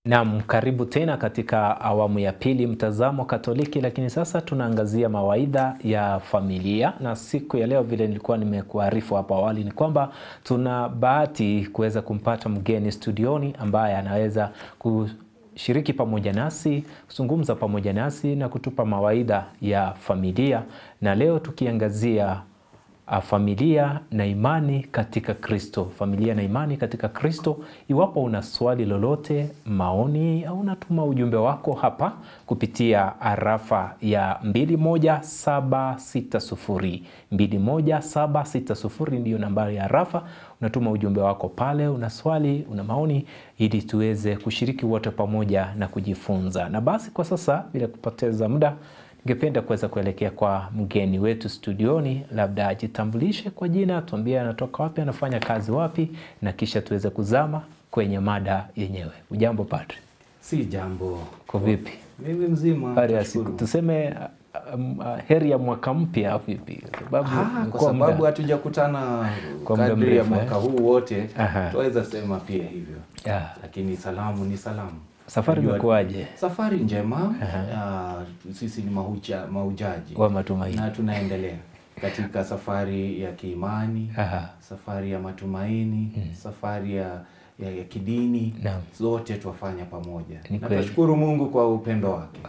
Naam, karibu tena katika awamu ya pili mtazamo Katoliki, lakini sasa tunaangazia mawaidha ya familia. Na siku ya leo vile nilikuwa nimekuarifu hapo awali ni kwamba tuna bahati kuweza kumpata mgeni studioni ambaye anaweza kushiriki pamoja nasi, kuzungumza pamoja nasi na kutupa mawaidha ya familia. Na leo tukiangazia familia na imani katika Kristo. Familia na imani katika Kristo. Iwapo una swali lolote, maoni au unatuma ujumbe wako hapa kupitia arafa ya 21760. 21760 ndiyo nambari ya arafa. Unatuma ujumbe wako pale, una swali, una maoni, ili tuweze kushiriki wote pamoja na kujifunza. Na basi kwa sasa bila kupoteza muda, ningependa kuweza kuelekea kwa mgeni wetu studioni, labda ajitambulishe kwa jina, tuambie anatoka wapi, anafanya kazi wapi, na kisha tuweze kuzama kwenye mada yenyewe. Ujambo padre? Si jambo. Kwa vipi? Mimi mzima. Habari ya siku. Tuseme heri ya mwaka mpya au vipi? Kwa sababu hatujakutana kadri ya mwaka huu wote, tuweza sema pia hivyo. Lakini salamu ni salamu. Safari imekuaje? Safari njema. Sisi ni mahujaji wa matumaini na tunaendelea katika safari ya kiimani, safari ya matumaini, safari ya kidini, zote tuwafanya pamoja. Na tunashukuru Mungu kwa upendo wake,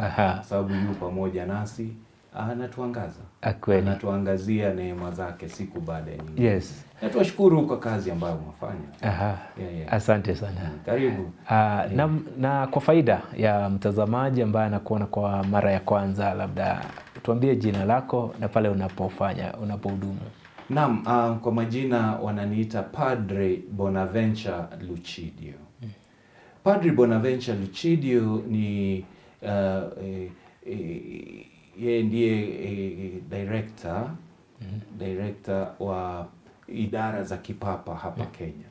sababu yu pamoja nasi, anatuangaza, anatuangazia neema zake siku baada ya nyingine. Yes. Na tunashukuru kwa kazi ambayo unafanya. Asante sana. Karibu. Na kwa faida ya mtazamaji ambaye anakuona kwa mara ya kwanza, labda tuambie jina lako na pale unapohudumu. Naam, kwa majina wananiita Padre Bonaventure Lucidio. Padre Bonaventure Lucidio ni yeye ndiye director wa idara za kipapa hapa Kenya.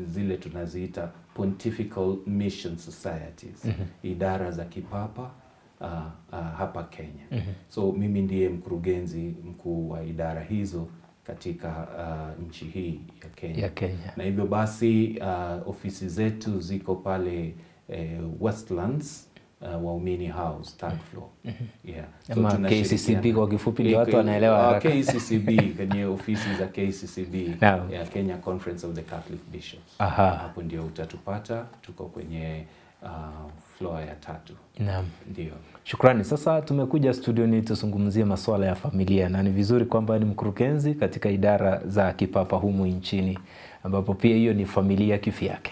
Zile tunaziita Pontifical Mission Societies. Idara za kipapa hapa Kenya. So mimi ndiye mkurugenzi mkuu wa idara hizo katika nchi hii ya Kenya. Na hivyo basi ofisi zetu ziko pale Westlands, Waumini House, third floor. So KCCB kwa kifupi ndio watu wanaelewa haraka. KCCB, kwenye ofisi za KCCB, Kenya Conference of the Catholic Bishops. Hapo ndio utatupata, tuko kwenye floor ya 3. Naam. Ndio. Shukrani. Sasa tumekuja studioni tuzungumzie masuala ya familia, na ni vizuri kwamba ni mkurugenzi katika idara za kipapa humu nchini, ambapo pia hiyo ni familia kivyake.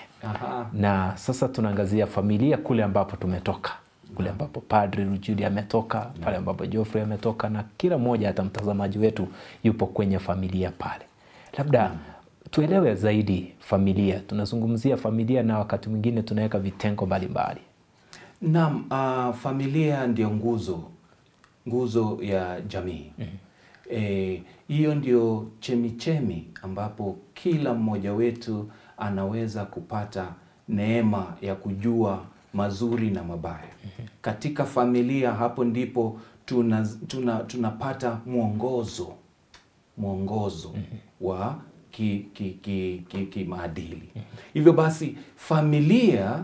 Na sasa tunaangazia familia kule ambapo tumetoka, kule ambapo Padre Lucidio ametoka, pale ambapo Geoffrey ametoka, na kila mmoja hata mtazamaji wetu yupo kwenye familia pale. Labda tuelewe zaidi familia. Tunazungumzia familia na wakati mwingine tunaweka vitengo mbalimbali. Naam, familia ndio nguzo ya jamii. Hiyo ndio chemichemi ambapo kila mmoja wetu anaweza kupata neema ya kujua mazuri na mabaya. Katika familia hapo ndipo tunapata mwongozo wa kimaadili. Hivyo basi familia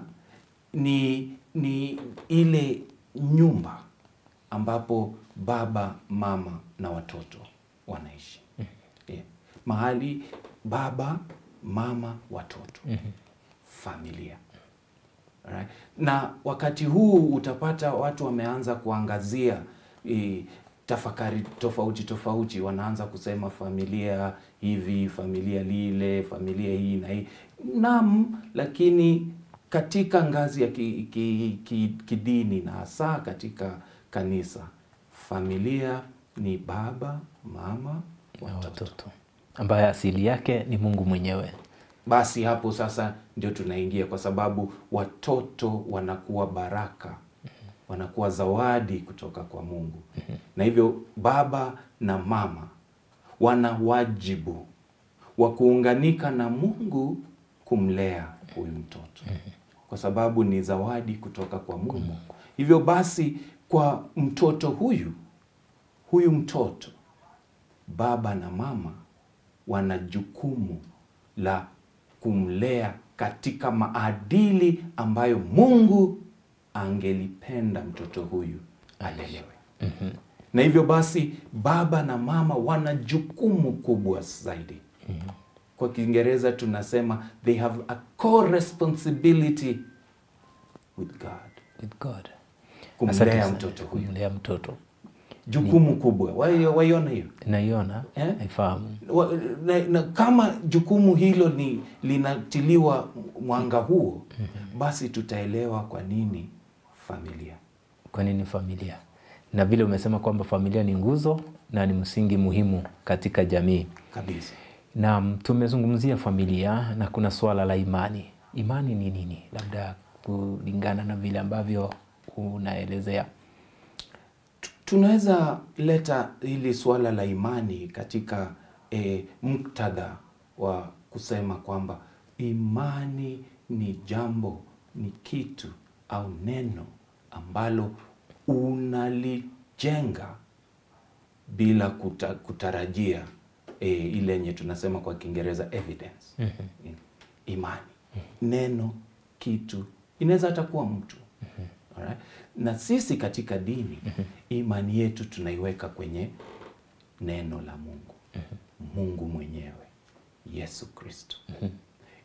ni ile nyumba ambapo baba, mama na watoto wanaishi. Mahali baba, mama, watoto. Familia. Right? Na wakati huu utapata watu wameanza kuangazia tafakari tofauti, wanaanza kusema familia hivi, familia lile, familia hii na hii. Naam, lakini katika ngazi ya kidini na hasa katika kanisa, familia ni baba, mama, watoto, ambaye asili yake ni Mungu mwenyewe. Basi hapo sasa ndio tunaingia, kwa sababu watoto wanakuwa baraka, wanakuwa zawadi kutoka kwa Mungu. Na hivyo baba na mama wana wajibu wa kuunganika na Mungu kumlea huyu mtoto, kwa sababu ni zawadi kutoka kwa Mungu. Hivyo basi kwa mtoto huyu mtoto, baba na mama wana jukumu la kumlea katika maadili ambayo Mungu angelipenda mtoto huyu alelewe. Na hivyo basi baba na mama wana jukumu kubwa zaidi. Kwa Kiingereza tunasema they have a co-responsibility with God. With God. Kumlea mtoto huyu. Kumlea mtoto. Jukumu kubwa. Waiona hiyo? Naiona, naifahamu. Na kama jukumu hilo linatiliwa mwanga huo, basi tutaelewa kwa nini familia. Kwa nini familia? Na vile umesema kwamba familia ni nguzo na ni msingi muhimu katika jamii. Kabisa. Na tumezungumzia familia na kuna swala la imani. Imani ni nini? Labda kulingana na vile ambavyo unaelezea. Tunaweza leta hili swala la imani katika muktadha wa kusema kwamba imani ni jambo, ni kitu au neno ambalo unalijenga bila kutarajia ile yenye tunasema kwa Kiingereza evidence. Imani. Neno, kitu, inaweza hata kuwa mtu. Alright? Na sisi katika dini, imani yetu tunaiweka kwenye neno la Mungu. Mungu mwenyewe, Yesu Kristo.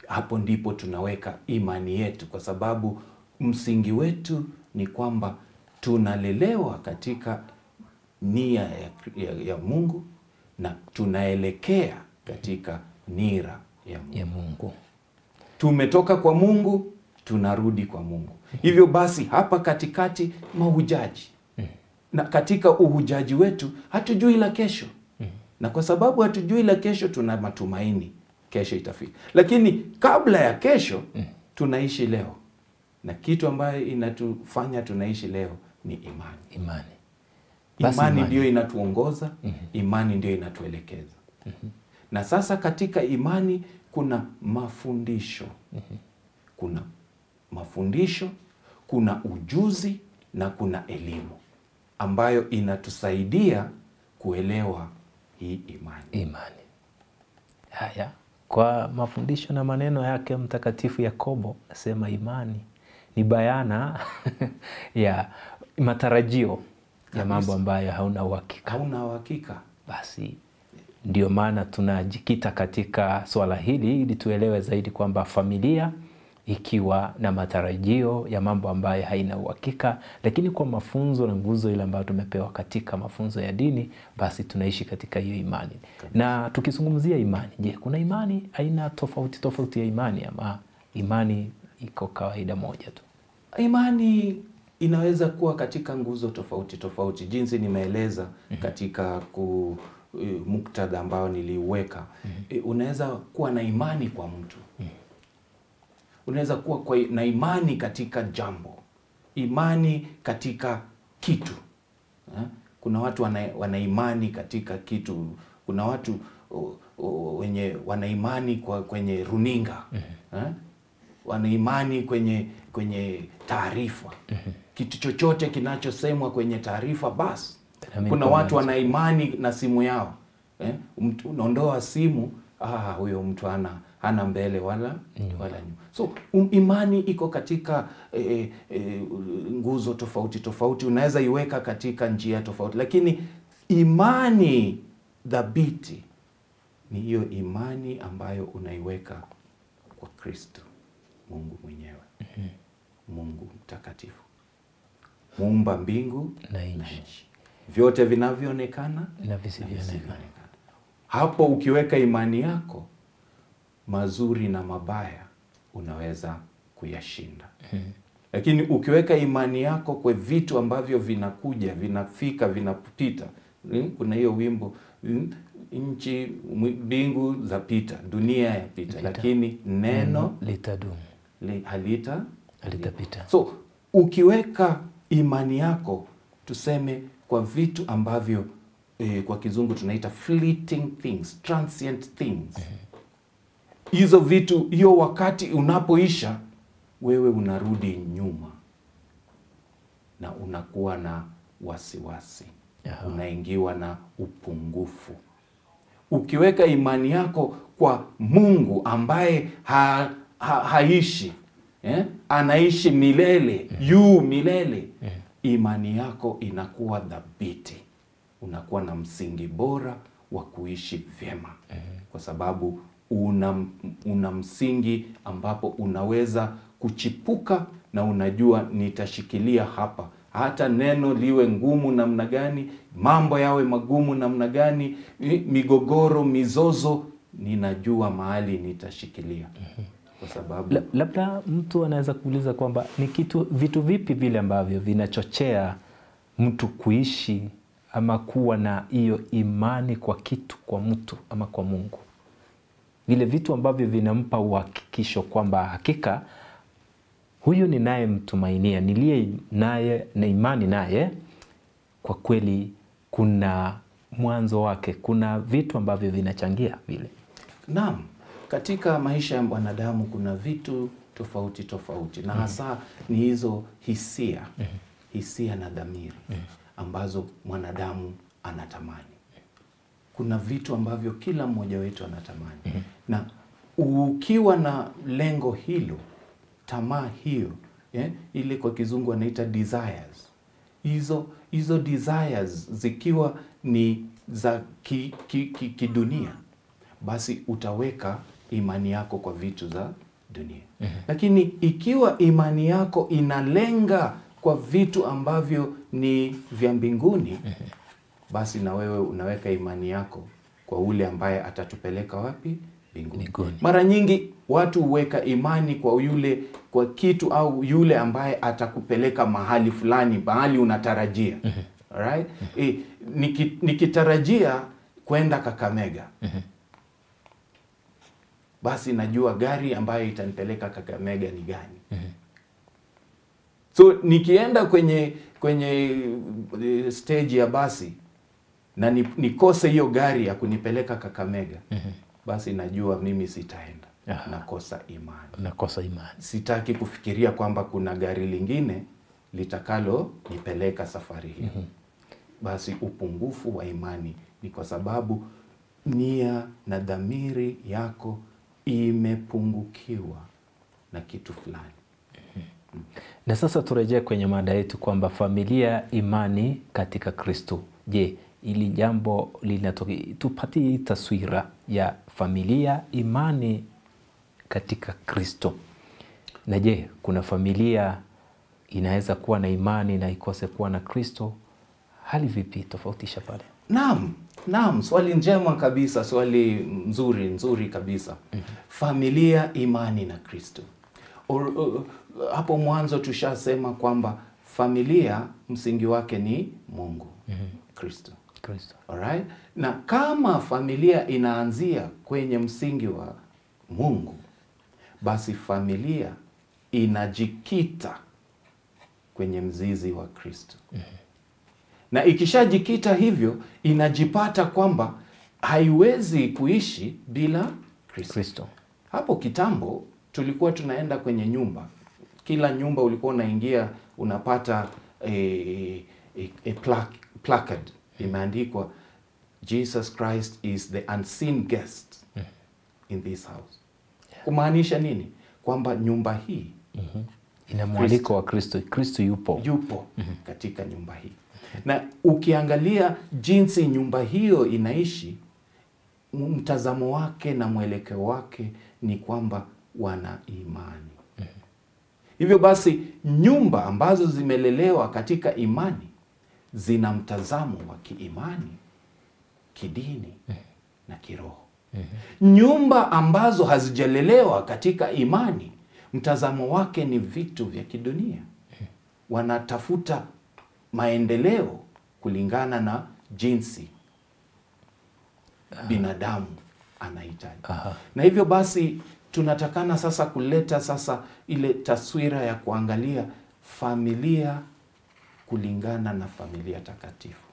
Hapo ndipo tunaweka imani yetu, kwa sababu msingi wetu ni kwamba tunalelewa katika nia ya Mungu na tunaelekea katika nira ya Mungu. Tumetoka kwa Mungu, tunarudi kwa Mungu. Hivyo basi hapa katikati mahujaji. Na katika uhujaji wetu hatujui la kesho. Na kwa sababu hatujui la kesho, tuna matumaini kesho itafika. Lakini kabla ya kesho tunaishi leo. Na kitu ambayo inatufanya tunaishi leo ni imani. Imani ndio inatuongoza, imani ndio inatuelekeza. Na sasa katika imani kuna mafundisho. Kuna mafundisho, kuna ujuzi na kuna elimu ambayo inatusaidia kuelewa hii imani. Haya, kwa mafundisho na maneno yake Mtakatifu Yakobo asema imani ni bayana ya matarajio ya mambo ambayo hauna uhakika. Basi ndio maana tunajikita katika swala hili ili tuelewe zaidi kwamba familia ikiwa na matarajio ya mambo ambayo haina uhakika, lakini kwa mafunzo na nguzo ile ambayo tumepewa katika mafunzo ya dini, basi tunaishi katika hiyo imani. Na tukizungumzia imani, je, kuna imani aina tofauti ya imani ama imani iko kawaida moja tu? Imani inaweza kuwa katika nguzo tofauti jinsi nimeeleza katika muktadha ambao niliuweka. Unaweza kuwa na imani kwa mtu. Unaweza kuwa na imani katika jambo. Imani katika kitu. Kuna watu wana imani katika kitu. Kuna watu wenye wana imani kwenye runinga. Wana imani kwenye taarifa. Kitu chochote kinachosemwa kwenye taarifa basi. Kuna watu wana imani na simu yao. Unaondoa simu, huyo mtu hana mbele wala nyuma. So imani iko katika nguzo tofauti. Unaweza iweka katika njia tofauti, lakini imani dhabiti ni hiyo imani ambayo unaiweka kwa Kristo, Mungu mwenyewe. Mungu mtakatifu, muumba mbingu na nchi, vyote vinavyoonekana na visivyoonekana. Hapo ukiweka imani yako, mazuri na mabaya unaweza kuyashinda. Lakini ukiweka imani yako kwa vitu ambavyo vinakuja, vinafika, vinapita. Kuna hiyo wimbo, nchi, mbingu zapita, dunia yapita, lakini neno litadumu. halitapita. So ukiweka imani yako, tuseme, kwa vitu ambavyo kwa kizungu tunaita fleeting things, transient things. Hizo vitu, hiyo wakati unapoisha, wewe unarudi nyuma na unakuwa na wasiwasi. Unaingiwa na upungufu. Ukiweka imani yako kwa Mungu ambaye haishi, anaishi milele, milele. Imani yako inakuwa dhabiti, unakuwa na msingi bora wa kuishi vyema, kwa sababu una msingi ambapo unaweza kuchipuka na unajua nitashikilia hapa. Hata neno liwe ngumu namna gani, mambo yawe magumu namna gani, migogoro, mizozo, ninajua mahali nitashikilia. Kwa sababu labda mtu anaweza kuuliza kwamba ni vitu vipi vile ambavyo vinachochea mtu kuishi ama kuwa na hiyo imani kwa kitu, kwa mtu ama kwa Mungu, vile vitu ambavyo vinampa uhakikisho kwamba hakika huyu ninaye mtumainia, niliye naye na imani naye, kwa kweli kuna mwanzo wake, kuna vitu ambavyo vinachangia vile. Naam, katika maisha ya mwanadamu kuna vitu tofauti tofauti, na hasa ni hizo hisia, hisia na dhamiri ambazo mwanadamu anatamani. Kuna vitu ambavyo kila mmoja wetu anatamani, na ukiwa na lengo hilo, tamaa hiyo, ile kwa kizungu anaita desires, hizo desires zikiwa ni za kidunia, basi utaweka imani yako kwa vitu za dunia. Lakini ikiwa imani yako inalenga kwa vitu ambavyo ni vya mbinguni, basi na wewe unaweka imani yako kwa ule ambaye atatupeleka wapi? Mbinguni. Mara nyingi watu huweka imani kwa kitu au yule ambaye atakupeleka mahali fulani, mahali unatarajia. Alright? Nikitarajia kwenda Kakamega, basi najua gari ambayo itanipeleka Kakamega ni gani. So nikienda kwenye stage ya basi na nikose hiyo gari ya kunipeleka Kakamega, basi najua mimi sitaenda. Nakosa imani. Sitaki kufikiria kwamba kuna gari lingine litakalo nipeleka safari hii. Basi upungufu wa imani ni kwa sababu nia na dhamiri yako imepungukiwa na kitu fulani. Na sasa turejee kwenye mada yetu kwamba familia, imani katika Kristo. Je, ili jambo tupatie taswira ya familia, imani katika Kristo. Na je, kuna familia inaweza kuwa na imani na ikose kuwa na Kristo? Hali vipi? Tofautisha pale. Naam, swali njema kabisa, swali nzuri kabisa. Familia, imani na Kristo. Hapo mwanzo tushasema kwamba familia msingi wake ni Mungu, Kristo. Alright? Na kama familia inaanzia kwenye msingi wa Mungu, basi familia inajikita kwenye mzizi wa Kristo. Na ikishajikita hivyo, inajipata kwamba haiwezi kuishi bila Kristo. Hapo kitambo tulikuwa tunaenda kwenye nyumba. Kila nyumba ulikuwa unaingia unapata placard imeandikwa Jesus Christ is the unseen guest in this house. Kumaanisha nini? Kwamba nyumba hii ina mwaliko wa Kristo. Kristo yupo katika nyumba hii. Na ukiangalia jinsi nyumba hiyo inaishi, mtazamo wake na mwelekeo wake ni kwamba wana imani. Hivyo basi nyumba ambazo zimelelewa katika imani zina mtazamo wa kiimani, kidini na kiroho. Nyumba ambazo hazijalelewa katika imani, mtazamo wake ni vitu vya kidunia. Wanatafuta maendeleo kulingana na jinsi binadamu anahitaji. Na hivyo basi tunatakana sasa kuleta ile taswira ya kuangalia familia kulingana na familia takatifu.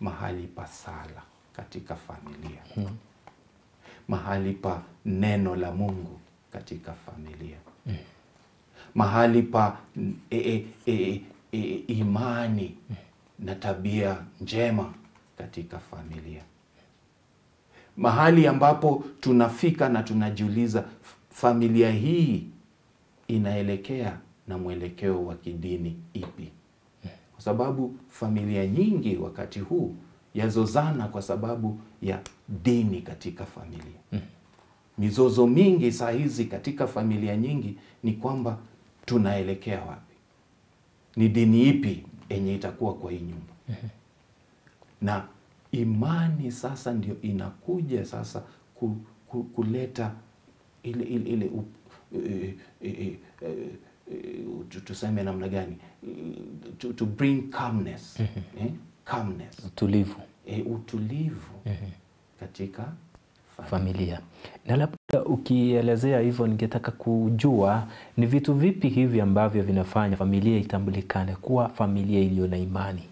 Mahali pa sala katika familia. Mahali pa neno la Mungu katika familia. Mahali pa imani na tabia njema katika familia. Mahali ambapo tunafika na tunajiuliza, familia hii inaelekea na mwelekeo wa kidini ipi? Kwa sababu familia nyingi wakati huu yazozana kwa sababu ya dini katika familia. Mizozo mingi saa hizi katika familia nyingi ni kwamba tunaelekea wapi? Ni dini ipi yenye itakuwa kwa hii nyumba? Na imani sasa ndio inakuja sasa kuleta ile tuseme namna gani, to bring calmness, calmness, Utulivu. Utulivu katika familia. Na labda ukielezea hivyo, ningetaka kujua ni vitu vipi hivi ambavyo vinafanya familia itambulikane kuwa familia iliyo na imani.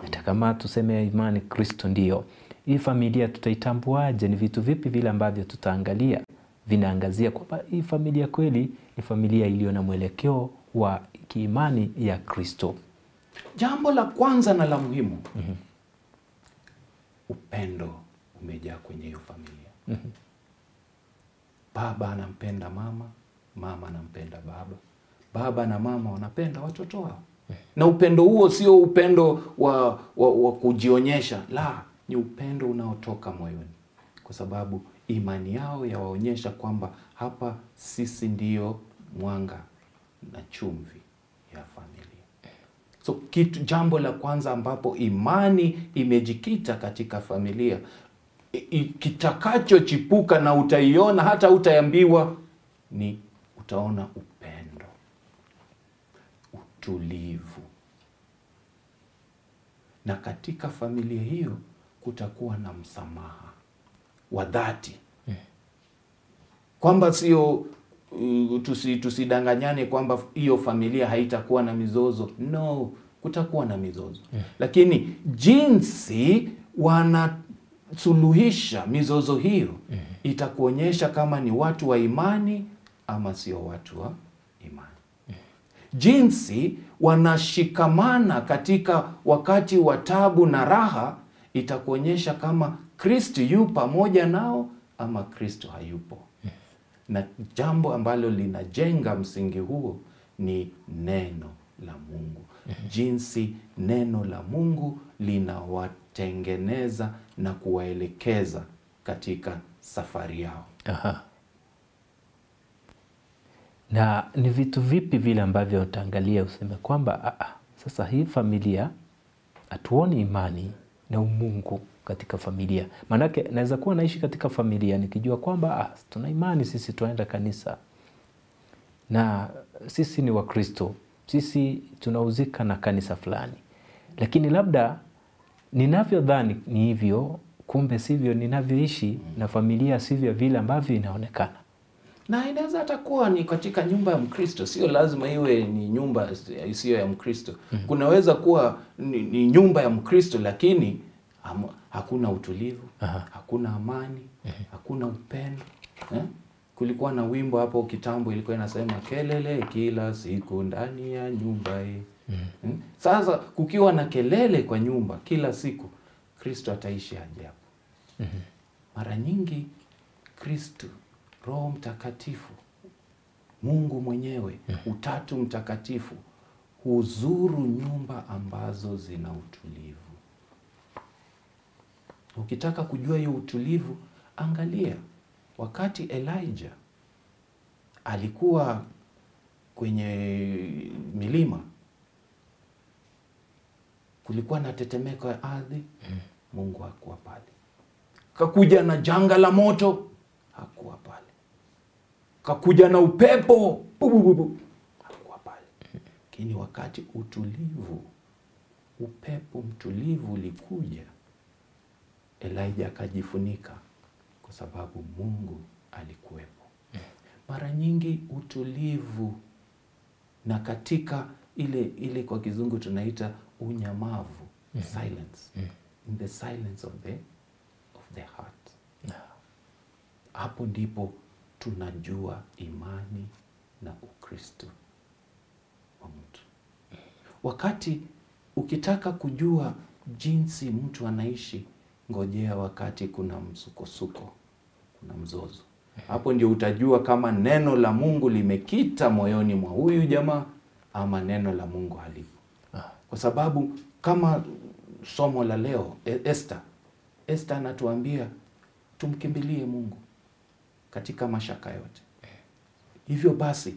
Hata kama tuseme imani Kristo ndio, hii familia tutaitambuaje? Ni vitu vipi vile ambavyo tutaangalia vinaangazia kwamba hii familia kweli ni familia iliyo na mwelekeo wa kiimani ya Kristo? Jambo la kwanza na la muhimu, upendo umejaa kwenye hiyo familia. Baba anampenda mama, mama anampenda baba, baba na mama wanapenda watoto wao. Na upendo huo sio upendo wa kujionyesha, la, ni upendo unaotoka moyoni, kwa sababu imani yao yawaonyesha kwamba hapa sisi ndiyo mwanga na chumvi ya familia. So jambo la kwanza ambapo imani imejikita katika familia, kitakachochipuka na utaiona hata utaambiwa, ni utaona upendo, utulivu. Na katika familia hiyo kutakuwa na msamaha wa dhati. Kwamba sio tusidanganyane kwamba hiyo familia haitakuwa na mizozo. No, kutakuwa na mizozo. Lakini jinsi wanasuluhisha mizozo hiyo itakuonyesha kama ni watu wa imani ama sio watu wa imani. Jinsi wanashikamana katika wakati wa taabu na raha itakuonyesha kama Kristo yu pamoja nao ama Kristo hayupo. Na jambo ambalo linajenga msingi huo ni neno la Mungu. Jinsi neno la Mungu linawatengeneza na kuwaelekeza katika safari yao. Aha. Na ni vitu vipi vile ambavyo utaangalia useme kwamba sasa hii familia hatuoni imani na umungu katika familia? Maanake naweza kuwa naishi katika familia nikijua kwamba tuna imani, sisi tunaenda kanisa na sisi ni Wakristo, sisi tunauzika na kanisa fulani, lakini labda ninavyodhani ni hivyo, kumbe sivyo ninavyoishi, na familia sivyo vile ambavyo inaonekana. Na inaweza hata kuwa ni katika nyumba ya Mkristo, sio lazima iwe ni nyumba isiyo ya Mkristo. Kunaweza kuwa ni nyumba ya Mkristo lakini hakuna utulivu, hakuna amani, hakuna upendo. Kulikuwa na wimbo hapo kitambo ilikuwa inasema kelele kila siku ndani ya nyumba hii. Sasa kukiwa na kelele kwa nyumba kila siku, Kristo ataishi aje hapo? Mara nyingi Kristo, Roho Mtakatifu, Mungu mwenyewe, Utatu Mtakatifu, huzuru nyumba ambazo zina utulivu. Ukitaka kujua hiyo utulivu, angalia wakati Elijah alikuwa kwenye milima, kulikuwa na tetemeko ya ardhi, Mungu hakuwa pale. Kakuja na janga la moto, hakuwa pale. Kakuja na upepo, hakuwa pale. Lakini wakati upepo mtulivu ulikuja, Elijah akajifunika kwa sababu Mungu alikuwepo. Mara nyingi utulivu na katika ile kwa kizungu tunaita unyamavu, silence, in the silence of the heart. Hapo ndipo tunajua imani na Ukristo wa mtu. Wakati ukitaka kujua jinsi mtu anaishi, ngojea wakati kuna msukosuko, kuna mzozo. Hapo ndio utajua kama neno la Mungu limekita moyoni mwa huyu jamaa ama neno la Mungu halipo. Kwa sababu kama somo la leo, Esther anatuambia tumkimbilie Mungu katika mashaka yote. Hivyo basi,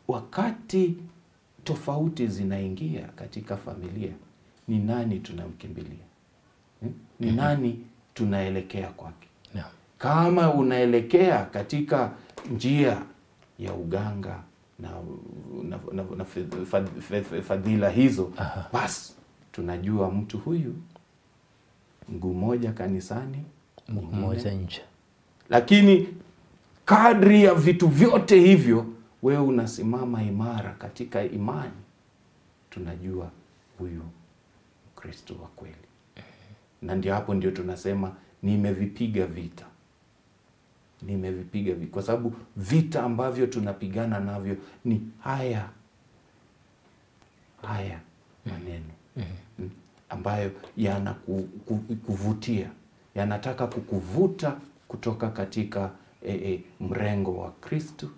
wakati tofauti zinaingia katika familia, ni nani tunamkimbilia? Ni nani tunaelekea kwake? No. Kama unaelekea katika njia ya uganga na fadhila hizo, basi tunajua mtu huyu mguu moja kanisani, mguu moja nje. Lakini kadri ya vitu vyote hivyo, wewe unasimama imara katika imani, tunajua huyu Kristo wa kweli. Na ndio hapo ndio tunasema nimevipiga vita. Nimevipiga vita. Kwa sababu vita ambavyo tunapigana navyo ni haya maneno ambayo yanakuvutia, yanataka kukuvuta kutoka katika mrengo wa Kristo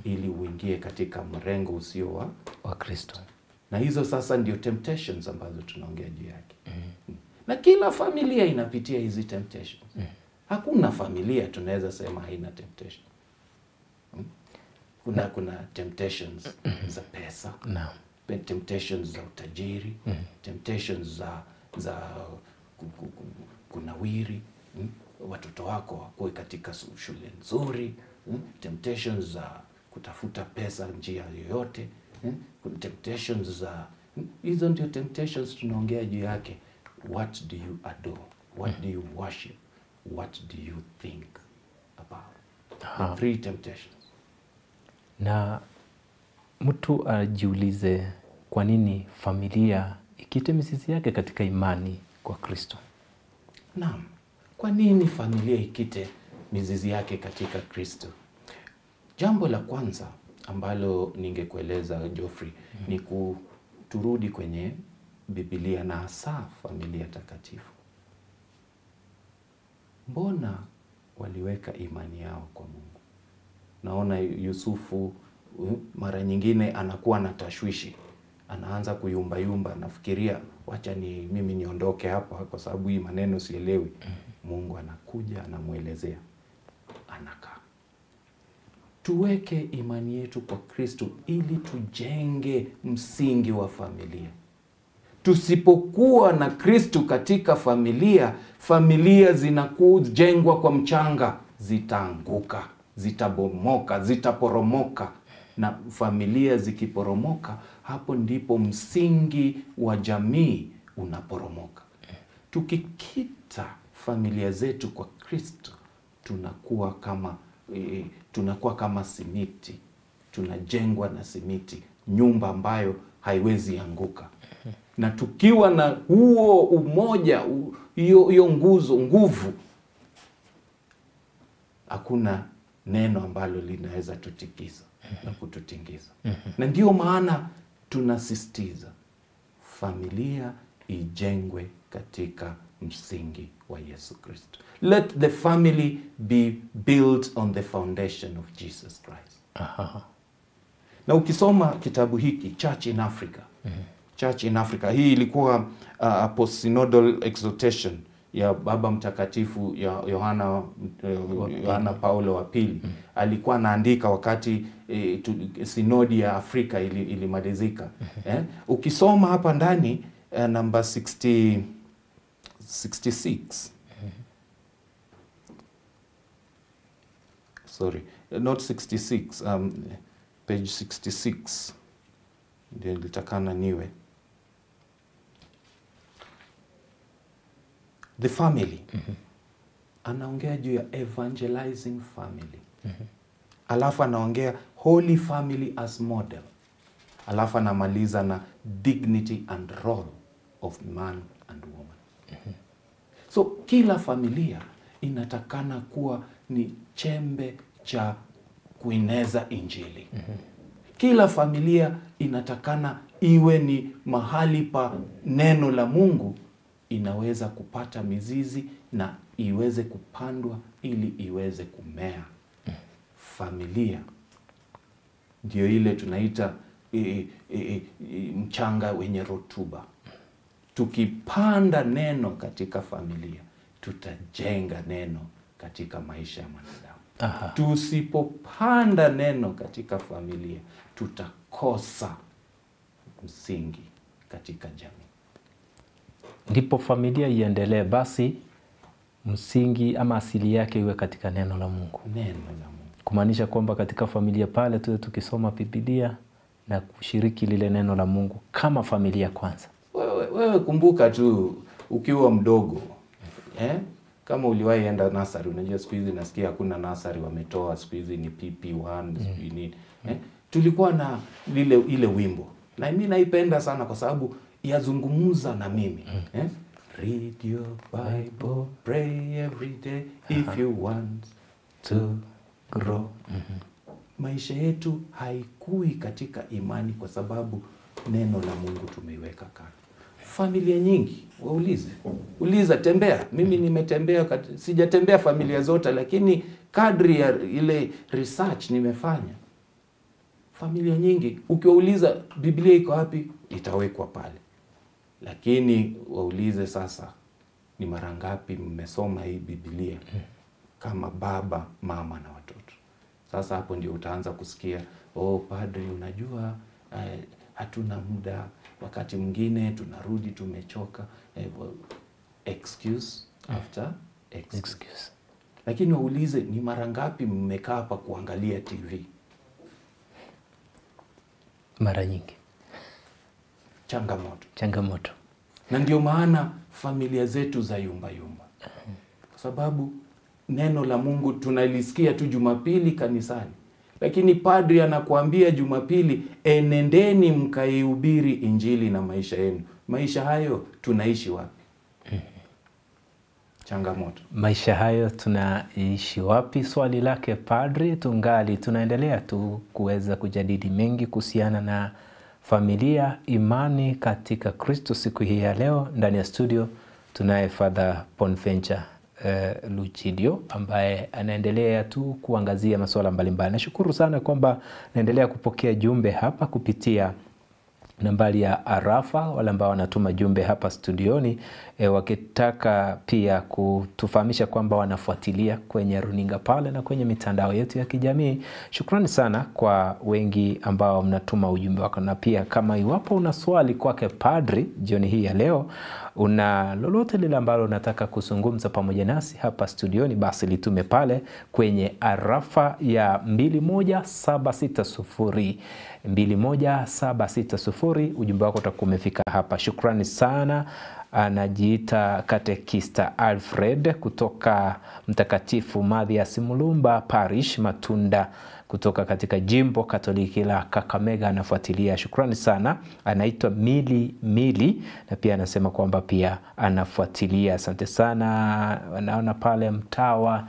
ili uingie katika mrengo usio wa Kristo. Na hizo sasa ndio temptations ambazo tunaongea juu yake. Na kila familia inapitia hizi temptations. Hakuna familia tunaweza sema haina temptation. Kuna temptations za pesa, temptations za utajiri, temptations za kunawiri, watoto wako wakuwe katika shule nzuri, temptations za kutafuta pesa njia yoyote, temptations za hizo ndio temptations tunaongea juu yake. What do you adore? What do you worship? What do you think about? The 3 temptations. Na mtu ajiulize kwa nini familia ikite mizizi yake katika imani kwa Kristo. Naam. Kwa nini familia ikite mizizi yake katika Kristo? Jambo la kwanza ambalo ningekueleza Geoffrey ni turudi kwenye Biblia na hasa familia takatifu. Mbona waliweka imani yao kwa Mungu? Naona Yusufu mara nyingine anakuwa na tashwishi. Anaanza kuyumba, nafikiria wacha mimi niondoke hapa kwa sababu hii maneno sielewi. Mungu anakuja, anamuelezea, anakaa. Tuweke imani yetu kwa Kristo ili tujenge msingi wa familia. Tusipokuwa na Kristo katika familia zinakujengwa kwa mchanga, zitaanguka, zitabomoka, zitaporomoka. Na familia zikiporomoka, hapo ndipo msingi wa jamii unaporomoka. Tukikita familia zetu kwa Kristo, tunakuwa kama simiti, tunajengwa na simiti, nyumba ambayo haiwezi anguka. Na tukiwa na huo umoja, hiyo nguvu, hakuna neno ambalo linaweza tutikisa na kututingiza. Na ndio maana tunasisitiza familia ijengwe katika msingi wa Yesu Kristo. Let the family be built on the foundation of Jesus Christ. Na ukisoma kitabu hiki Church in Africa, Church in Africa, hii ilikuwa post-synodal exhortation ya Baba Mtakatifu Yohana Paulo wa pili. Alikuwa anaandika wakati sinodi ya Afrika ilimalizika. Ukisoma hapa ndani number 66, sorry, not 66, page 66 ndio nilitakana niwe. The family. Anaongea juu ya evangelizing family. Alafu anaongea holy family as model. Alafu anamaliza na dignity and role of man and woman. So kila familia inatakana kuwa ni chembe cha kueneza Injili. Kila familia inatakana iwe ni mahali pa neno la Mungu inaweza kupata mizizi na iweze kupandwa ili iweze kumea familia ndio ile tunaita mchanga wenye rotuba. Tukipanda neno katika familia, tutajenga neno katika maisha ya mwanadamu. Tusipopanda neno katika familia, tutakosa msingi katika jamii. Ndipo familia iendelee, basi msingi ama asili yake iwe katika neno la Mungu. Neno la Mungu. Kumaanisha kwamba katika familia pale tuwe tukisoma Biblia na kushiriki lile neno la Mungu kama familia kwanza. Wewe kumbuka tu ukiwa mdogo, kama uliwahi enda nursery, unajua siku hizi nasikia hakuna nursery wametoa, siku hizi ni PP1, siku ni tulikuwa na ile wimbo. Na mimi naipenda sana kwa sababu yazungumza na mimi. Read your Bible, pray every day if you want to grow. Maisha yetu haikui katika imani kwa sababu neno la Mungu tumeiweka kando. Familia nyingi, uliza, tembea. Mimi nimetembea, sijatembea familia zote, lakini kadri ya ile research nimefanya, familia nyingi ukiwauliza Biblia iko wapi, itawekwa pale. Lakini waulize sasa, ni mara ngapi mmesoma hii Biblia kama baba, mama na watoto? Sasa hapo ndio utaanza kusikia, padri, unajua hatuna muda, wakati mwingine tunarudi tumechoka. Excuse after excuse. Lakini waulize, ni mara ngapi mmekaa hapa kuangalia TV? Mara nyingi. Changamoto. Na ndio maana familia zetu za yumba. Kwa sababu neno la Mungu tunalisikia tu Jumapili kanisani. Lakini padri anakuambia Jumapili, enendeni mkaihubiri injili na maisha yenu. Maisha hayo tunaishi wapi? Changamoto. Maisha hayo tunaishi wapi? Swali lake padri. Tunaendelea tu kuweza kujadili mengi kuhusiana na familia, imani katika Kristo. Siku hii ya leo ndani ya studio tunaye Father Bonaventure Lucidio ambaye anaendelea tu kuangazia masuala mbalimbali. Nashukuru sana kwamba naendelea kupokea jumbe hapa kupitia nambari ya arafa, wale ambao wanatuma jumbe hapa studioni wakitaka pia kutufahamisha kwamba wanafuatilia kwenye runinga pale na kwenye mitandao yetu ya kijamii. Shukrani sana kwa wengi ambao mnatuma ujumbe wako, na pia kama iwapo una swali kwake padri jioni hii ya leo, una lolote lile ambalo unataka kuzungumza pamoja nasi hapa studioni, basi litume pale kwenye arafa ya 21760 21760. Ujumbe wako utakuwa umefika hapa. Shukrani sana. Anajiita Katekista Alfred kutoka Mtakatifu Mathias Mulumba Parish Matunda, kutoka katika jimbo Katoliki la Kakamega, anafuatilia. Shukrani sana. Anaitwa Mili na pia anasema kwamba pia anafuatilia. Asante sana. Anaona pale Mtawa.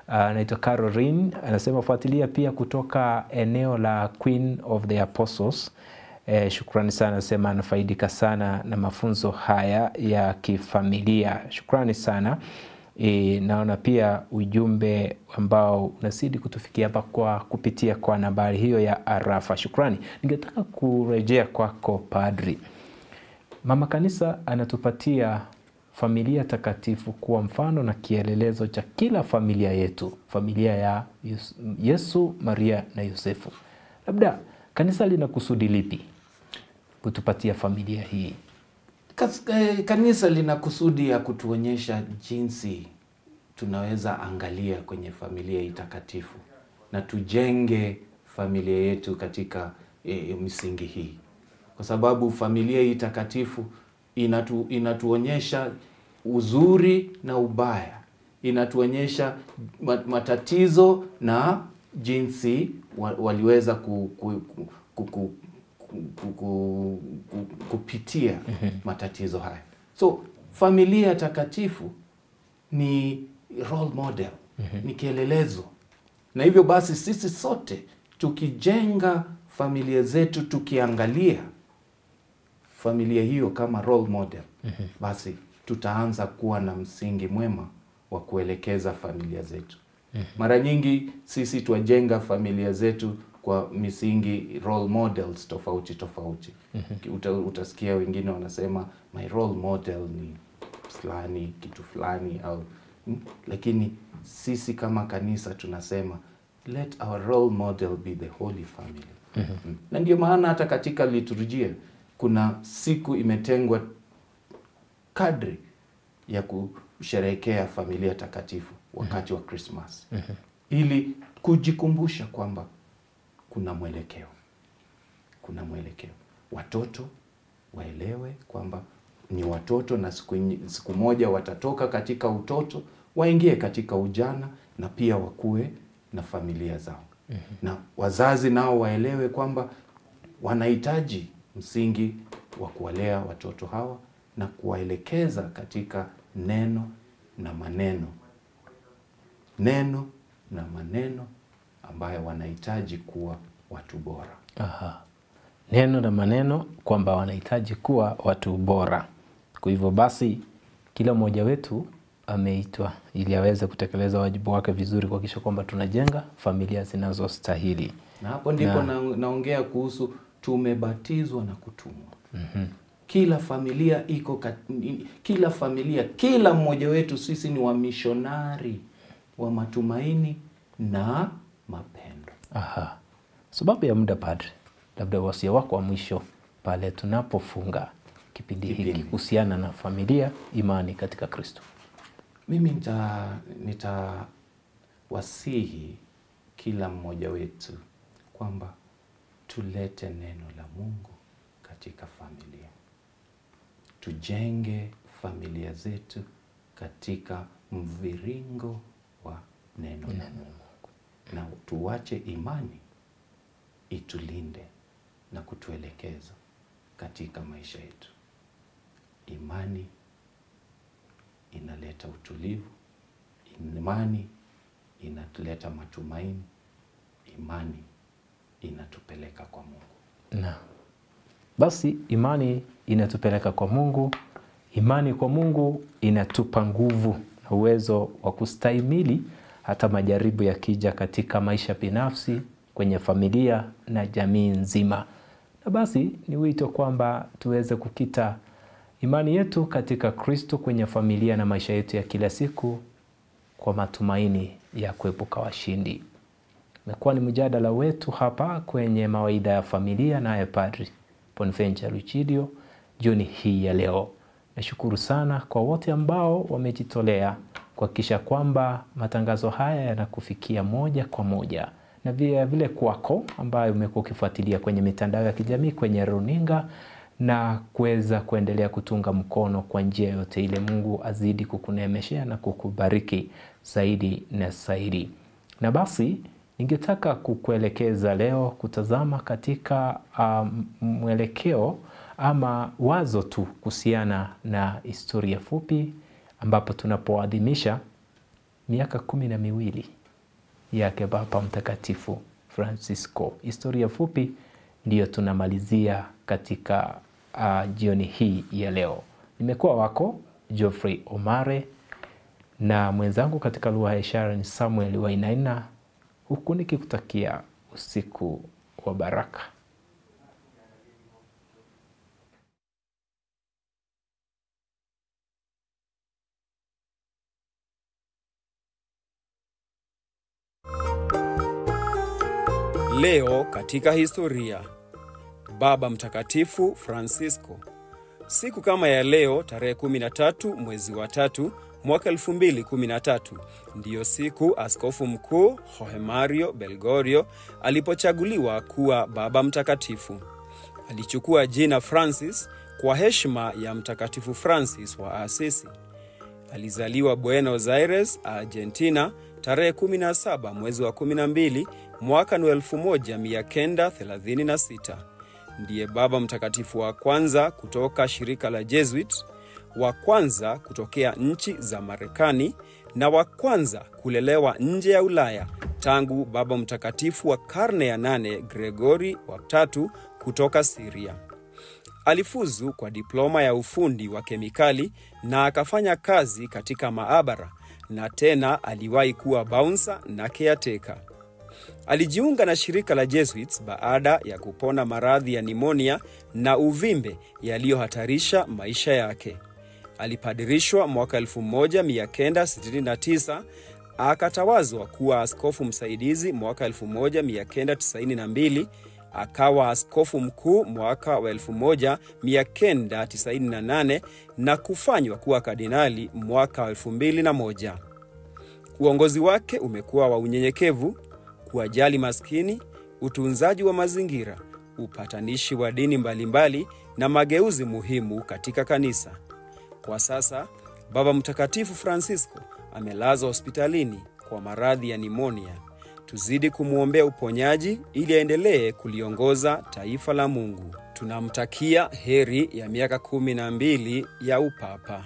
Anaitwa Caroline, anasema fuatilia pia kutoka eneo la Queen of the Apostles. Shukrani sana, anasema anafaidika sana na mafunzo haya ya kifamilia. Shukrani sana. Naona pia ujumbe ambao unazidi kutufikia hapa kwa kupitia kwa nambari hiyo ya arafa. Shukrani. Ningetaka kurejea kwako padri. Mama Kanisa anatupatia familia takatifu kuwa mfano na kielelezo cha kila familia yetu, familia ya Yesu, Maria na Yosefu. Labda kanisa lina kusudi lipi kutupatia familia hii? Kanisa lina kusudi ya kutuonyesha jinsi tunaweza angalia kwenye familia hii takatifu na tujenge familia yetu katika misingi hii. Kwa sababu familia hii takatifu inatuonyesha uzuri na ubaya, inatuonyesha matatizo na jinsi waliweza kupitia matatizo haya. So familia takatifu ni role model, ni kielelezo. Na hivyo basi sisi sote tukijenga familia zetu, tukiangalia familia hiyo kama role model, basi tutaanza kuwa na msingi mwema wa kuelekeza familia zetu. Mara nyingi sisi tuajenga familia zetu kwa misingi role models tofauti. Utasikia wengine wanasema my role model ni fulani, kitu fulani au lakini sisi kama kanisa tunasema let our role model be the Holy Family. Na ndio maana hata katika liturujia kuna siku imetengwa kadri ya kusherehekea familia takatifu wakati wa Christmas. Ili kujikumbusha kwamba kuna mwelekeo. Watoto waelewe kwamba ni watoto na siku moja watatoka katika utoto, waingie katika ujana na pia wakue na familia zao. Na wazazi nao waelewe kwamba wanahitaji msingi wa kuwalea watoto hawa na kuwaelekeza katika neno na maneno ambayo wanahitaji kuwa watu bora. Neno na maneno kwamba wanahitaji kuwa watu bora. Kwa hivyo basi kila mmoja wetu ameitwa ili aweze kutekeleza wajibu wake vizuri kuhakikisha kwamba tunajenga familia zinazostahili. Na hapo ndipo naongea kuhusu tumebatizwa na kutumwa. Kila familia kila mmoja wetu sisi ni wamishonari wa matumaini na mapendo. Sababu ya muda padre, labda wasia wako wa mwisho pale tunapofunga kipindi hiki kuhusiana na familia, imani katika Kristo. Mimi nitawasihi kila mmoja wetu kwamba tulete neno la Mungu katika familia. Tujenge familia zetu katika mviringo wa neno la Mungu. Na tuwache imani itulinde na kutuelekeza katika maisha yetu. Imani inaleta utulivu. Imani inatuleta matumaini. Imani inatupeleka kwa Mungu. Basi imani inatupeleka kwa Mungu. Imani kwa Mungu inatupa nguvu na uwezo wa kustahimili hata majaribu yakija katika maisha binafsi, kwenye familia na jamii nzima. Na basi ni wito kwamba tuweze kukita imani yetu katika Kristo kwenye familia na maisha yetu ya kila siku kwa matumaini ya kuepuka washindi. Imekuwa ni mjadala wetu hapa kwenye mawaidha ya familia naye Padri Bonaventure Lucidio jioni hii ya leo. Nashukuru sana kwa wote ambao wamejitolea kuhakikisha kwamba matangazo haya yanakufikia moja kwa moja, na vile kwako ambayo umekuwa ukifuatilia kwenye mitandao ya kijamii, kwenye runinga, na kuweza kuendelea kutunga mkono kwa njia yote ile. Mungu azidi kukunemeshea na kukubariki zaidi na zaidi. Na basi ningetaka kukuelekeza leo kutazama katika mwelekeo ama wazo tu kuhusiana na historia fupi, ambapo tunapoadhimisha miaka 12 yake Baba Mtakatifu Francisco. Historia fupi ndiyo tunamalizia katika jioni hii ya leo. Nimekuwa wako Geoffrey Omare na mwenzangu katika lugha ya ishara ni Samuel Wainaina, huku nikikutakia usiku wa baraka. Leo katika historia. Baba Mtakatifu Francisco. Siku kama ya leo tarehe 13 mwezi wa 3 mwaka 2013 ndiyo siku Askofu Mkuu Jorge Mario Bergoglio alipochaguliwa kuwa Baba Mtakatifu. Alichukua jina Francis kwa heshima ya Mtakatifu Francis wa Assisi. Alizaliwa Buenos Aires, Argentina, tarehe 17 mwezi wa 12 mwaka 1936. Ndiye Baba Mtakatifu wa kwanza kutoka shirika la Jesuit, wa kwanza kutokea nchi za Marekani na wa kwanza kulelewa nje ya Ulaya tangu Baba Mtakatifu wa karne ya 8 Gregory wa III kutoka Syria. Alifuzu kwa diploma ya ufundi wa kemikali na akafanya kazi katika maabara na tena aliwahi kuwa bouncer na caretaker. Alijiunga na shirika la Jesuits baada ya kupona maradhi ya nimonia na uvimbe yaliyohatarisha maisha yake. Alipadirishwa mwaka 1969, akatawazwa kuwa askofu msaidizi mwaka 1992, akawa askofu mkuu mwaka wa 1998 na kufanywa kuwa kardinali mwaka wa 2001. Uongozi wake umekuwa wa unyenyekevu, kuwajali maskini, utunzaji wa mazingira, upatanishi wa dini mbalimbali na mageuzi muhimu katika kanisa. Kwa sasa, Baba Mtakatifu Francisco amelazwa hospitalini kwa maradhi ya nimonia. Tuzidi kumwombea uponyaji ili aendelee kuliongoza taifa la Mungu. Tunamtakia heri ya miaka 12 ya upapa.